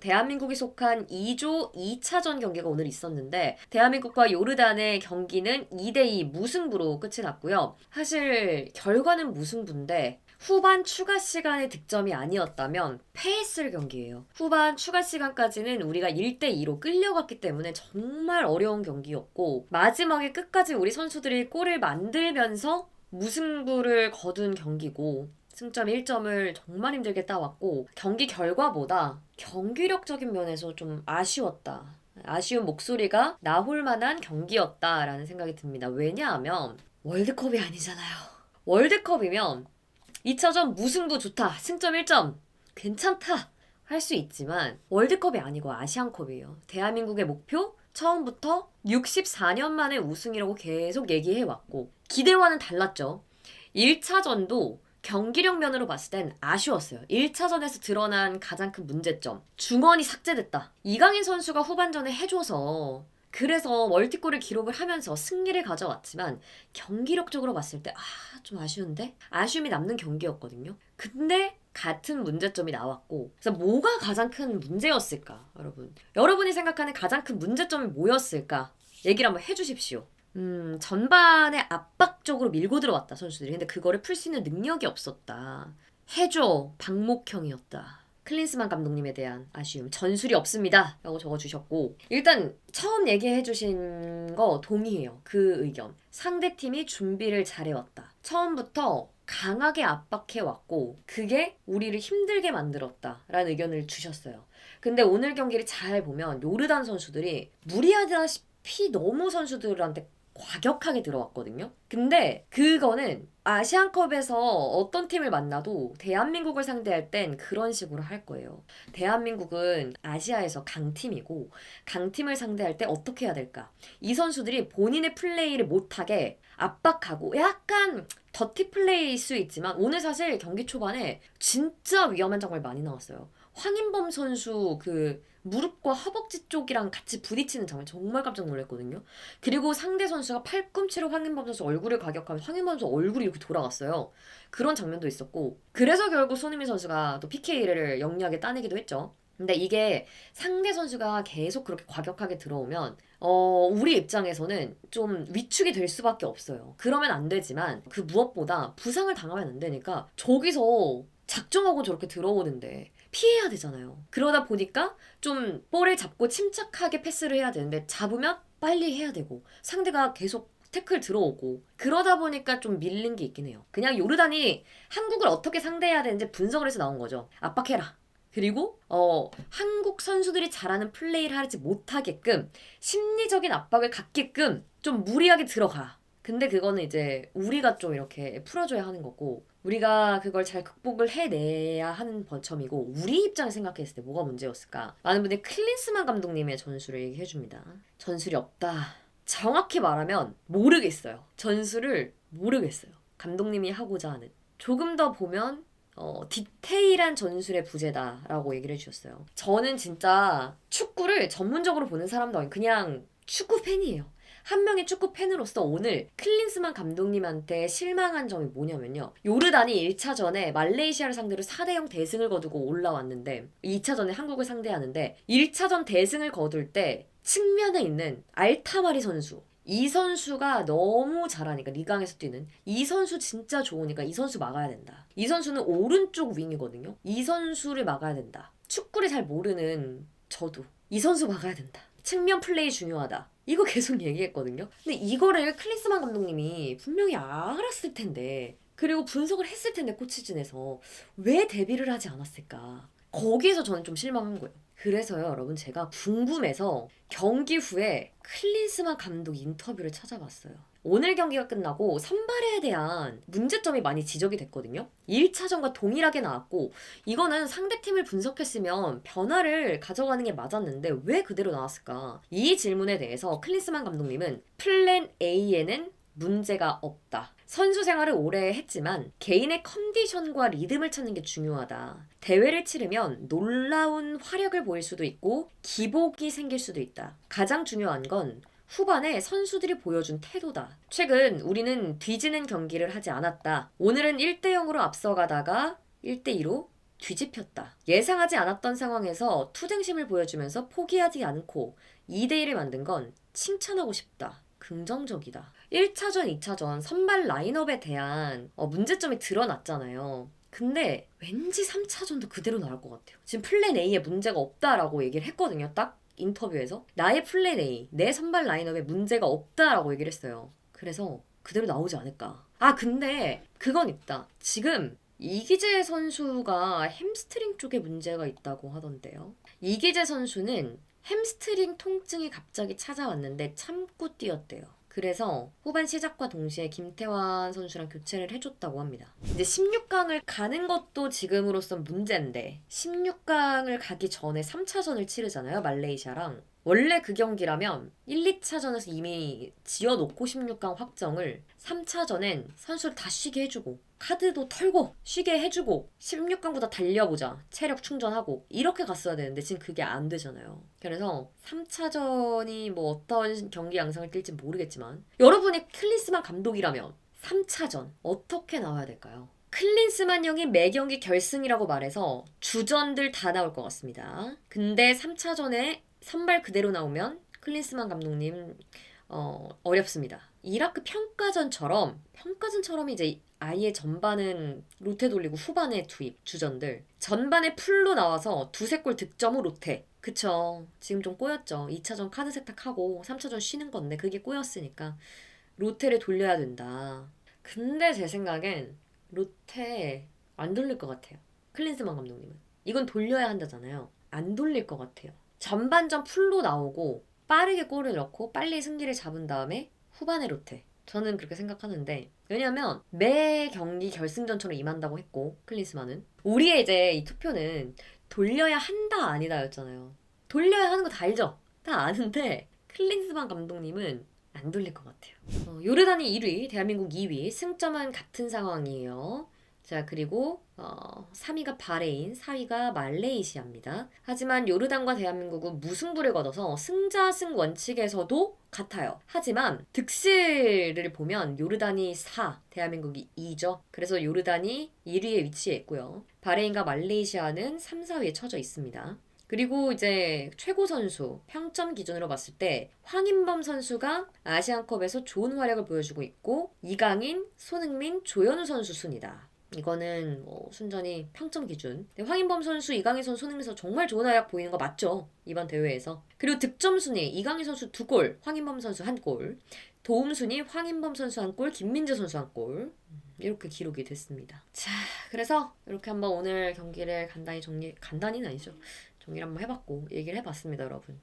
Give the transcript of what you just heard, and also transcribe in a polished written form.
대한민국이 속한 2조 2차전 경기가 오늘 있었는데 대한민국과 요르단의 경기는 2대2 무승부로 끝이 났고요. 사실 결과는 무승부인데 후반 추가 시간의 득점이 아니었다면 패했을 경기예요. 후반 추가 시간까지는 우리가 1대2로 끌려갔기 때문에 정말 어려운 경기였고 마지막에 끝까지 우리 선수들이 골을 만들면서 무승부를 거둔 경기고 승점 1점을 정말 힘들게 따왔고 경기 결과보다 경기력적인 면에서 좀 아쉬웠다. 아쉬운 목소리가 나올 만한 경기였다라는 생각이 듭니다. 왜냐하면 월드컵이 아니잖아요. 월드컵이면 2차전 무승부 좋다. 승점 1점. 괜찮다. 할 수 있지만 월드컵이 아니고 아시안컵이에요. 대한민국의 목표 처음부터 64년 만에 우승이라고 계속 얘기해왔고 기대와는 달랐죠. 1차전도 경기력 면으로 봤을 땐 아쉬웠어요. 1차전에서 드러난 가장 큰 문제점. 중원이 삭제됐다. 이강인 선수가 후반전에 해줘서 그래서 멀티골을 기록을 하면서 승리를 가져왔지만 경기력적으로 봤을 때 좀 아쉬운데? 아쉬움이 남는 경기였거든요. 근데 같은 문제점이 나왔고 그래서 뭐가 가장 큰 문제였을까? 여러분이 생각하는 가장 큰 문제점이 뭐였을까? 얘기를 한번 해주십시오. 전반에 압박적으로 밀고 들어왔다 선수들이. 근데 그거를 풀 수 있는 능력이 없었다. 해줘 박목형이었다. 클린스만 감독님에 대한 아쉬움. 전술이 없습니다 라고 적어주셨고 일단 처음 얘기해주신 거 동의해요. 그 의견. 상대팀이 준비를 잘해왔다. 처음부터 강하게 압박해왔고 그게 우리를 힘들게 만들었다라는 의견을 주셨어요. 근데 오늘 경기를 잘 보면 요르단 선수들이 무리하다시피 너무 선수들한테 과격하게 들어왔거든요. 근데 그거는 아시안컵에서 어떤 팀을 만나도 대한민국을 상대할 땐 그런 식으로 할 거예요. 대한민국은 아시아에서 강팀이고 강팀을 상대할 때 어떻게 해야 될까? 이 선수들이 본인의 플레이를 못하게 압박하고 약간 더티 플레이일 수 있지만 오늘 사실 경기 초반에 진짜 위험한 장면 많이 나왔어요. 황인범 선수 그 무릎과 허벅지 쪽이랑 같이 부딪히는 장면 정말 깜짝 놀랐거든요. 그리고 상대 선수가 팔꿈치로 황인범 선수 얼굴을 가격하면 황인범 선수 얼굴이 이렇게 돌아갔어요. 그런 장면도 있었고 그래서 결국 손흥민 선수가 또 PK를 영리하게 따내기도 했죠. 근데 이게 상대 선수가 계속 그렇게 과격하게 들어오면 우리 입장에서는 좀 위축이 될 수밖에 없어요. 그러면 안 되지만 그 무엇보다 부상을 당하면 안 되니까 저기서 작정하고 저렇게 들어오는데 피해야 되잖아요. 그러다 보니까 좀 볼을 잡고 침착하게 패스를 해야 되는데 잡으면 빨리 해야 되고 상대가 계속 태클 들어오고 그러다 보니까 좀 밀린 게 있긴 해요. 그냥 요르단이 한국을 어떻게 상대해야 되는지 분석을 해서 나온 거죠. 압박해라. 그리고 한국 선수들이 잘하는 플레이를 하지 못하게끔 심리적인 압박을 갖게끔 좀 무리하게 들어가. 근데 그거는 이제 우리가 좀 이렇게 풀어줘야 하는 거고 우리가 그걸 잘 극복을 해내야 하는 점이고 우리 입장을 생각했을 때 뭐가 문제였을까? 많은 분들이 클린스만 감독님의 전술을 얘기해줍니다. 전술이 없다. 정확히 말하면 모르겠어요. 전술을 모르겠어요. 감독님이 하고자 하는. 조금 더 보면 디테일한 전술의 부재다라고 얘기를 해주셨어요. 저는 진짜 축구를 전문적으로 보는 사람도 아니고 그냥 축구 팬이에요. 한 명의 축구 팬으로서 오늘 클린스만 감독님한테 실망한 점이 뭐냐면요. 요르단이 1차전에 말레이시아를 상대로 4대0 대승을 거두고 올라왔는데 2차전에 한국을 상대하는데 1차전 대승을 거둘 때 측면에 있는 알타마리 선수 이 선수가 너무 잘하니까 리강에서 뛰는 이 선수 진짜 좋으니까 이 선수 막아야 된다. 이 선수는 오른쪽 윙이거든요. 이 선수를 막아야 된다. 축구를 잘 모르는 저도 이 선수 막아야 된다. 측면 플레이 중요하다. 이거 계속 얘기했거든요. 근데 이거를 클린스만 감독님이 분명히 알았을 텐데 그리고 분석을 했을 텐데 코치진에서 왜 데뷔를 하지 않았을까? 거기에서 저는 좀 실망한 거예요. 그래서요 여러분 제가 궁금해서 경기 후에 클린스만 감독 인터뷰를 찾아봤어요. 오늘 경기가 끝나고 선발에 대한 문제점이 많이 지적이 됐거든요. 1차전과 동일하게 나왔고 이거는 상대팀을 분석했으면 변화를 가져가는 게 맞았는데 왜 그대로 나왔을까? 이 질문에 대해서 클린스만 감독님은 플랜 A에는 문제가 없다. 선수 생활을 오래 했지만 개인의 컨디션과 리듬을 찾는 게 중요하다. 대회를 치르면 놀라운 화력을 보일 수도 있고 기복이 생길 수도 있다. 가장 중요한 건 후반에 선수들이 보여준 태도다. 최근 우리는 뒤지는 경기를 하지 않았다. 오늘은 1대0으로 앞서가다가 1대2로 뒤집혔다. 예상하지 않았던 상황에서 투쟁심을 보여주면서 포기하지 않고 2대1을 만든 건 칭찬하고 싶다. 긍정적이다. 1차전, 2차전 선발 라인업에 대한 문제점이 드러났잖아요. 근데 왠지 3차전도 그대로 나올 것 같아요. 지금 플랜 A에 문제가 없다라고 얘기를 했거든요. 딱 인터뷰에서. 나의 플랜 A, 내 선발 라인업에 문제가 없다라고 얘기를 했어요. 그래서 그대로 나오지 않을까. 아, 근데 그건 있다. 지금 이기재 선수가 햄스트링 쪽에 문제가 있다고 하던데요. 이기재 선수는 햄스트링 통증이 갑자기 찾아왔는데 참고 뛰었대요. 그래서 후반 시작과 동시에 김태환 선수랑 교체를 해줬다고 합니다. 이제 16강을 가는 것도 지금으로선 문제인데 16강을 가기 전에 3차전을 치르잖아요. 말레이시아랑. 원래 그 경기라면 1, 2차전에서 이미 지어놓고 16강 확정을 3차전엔 선수를 다 쉬게 해주고 카드도 털고 쉬게 해주고 16강보다 달려보자. 체력 충전하고 이렇게 갔어야 되는데 지금 그게 안 되잖아요. 그래서 3차전이 뭐 어떤 경기 양상을 띨지 모르겠지만 여러분이 클린스만 감독이라면 3차전 어떻게 나와야 될까요? 클린스만 형이 매경기 결승이라고 말해서 주전들 다 나올 것 같습니다. 근데 3차전에 선발 그대로 나오면 클린스만 감독님 어렵습니다. 이라크 평가전처럼 이제 아예 전반은 로테 돌리고 후반에 투입 주전들 전반에 풀로 나와서 두세 골 득점 후 로테. 그쵸. 지금 좀 꼬였죠. 2차전 카드 세탁하고 3차전 쉬는 건데 그게 꼬였으니까 로테를 돌려야 된다. 근데 제 생각엔 로테 안 돌릴 것 같아요. 클린스만 감독님은. 이건 돌려야 한다잖아요. 안 돌릴 것 같아요. 전반전 풀로 나오고 빠르게 골을 넣고 빨리 승기를 잡은 다음에 후반에 로테. 저는 그렇게 생각하는데 왜냐면 매 경기 결승전처럼 임한다고 했고 클린스만은 우리의 이제 이 투표는 돌려야 한다 아니다였잖아요. 돌려야 하는 거 다 알죠? 다 아는데 클린스만 감독님은 안 돌릴 것 같아요. 요르단이 1위, 대한민국 2위, 승점은 같은 상황이에요. 자, 그리고 3위가 바레인, 4위가 말레이시아입니다. 하지만 요르단과 대한민국은 무승부를 거둬서 승자승 원칙에서도 같아요. 하지만 득실을 보면 요르단이 4, 대한민국이 2죠. 그래서 요르단이 1위에 위치해 있고요. 바레인과 말레이시아는 3, 4위에 처져 있습니다. 그리고 이제 최고 선수 평점 기준으로 봤을 때 황인범 선수가 아시안컵에서 좋은 활약을 보여주고 있고 이강인, 손흥민, 조현우 선수 순이다. 이거는 순전히 평점 기준. 근데 황인범 선수, 이강인 선수, 손흥민 선수 정말 좋은 활약 보이는 거 맞죠? 이번 대회에서. 그리고 득점 순위 이강인 선수 2골, 황인범 선수 1골. 도움 순위 황인범 선수 1골, 김민재 선수 1골. 이렇게 기록이 됐습니다. 자, 그래서 이렇게 한번 오늘 경기를 간단히는 아니죠. 정리를 한번 해봤고 얘기를 해봤습니다, 여러분.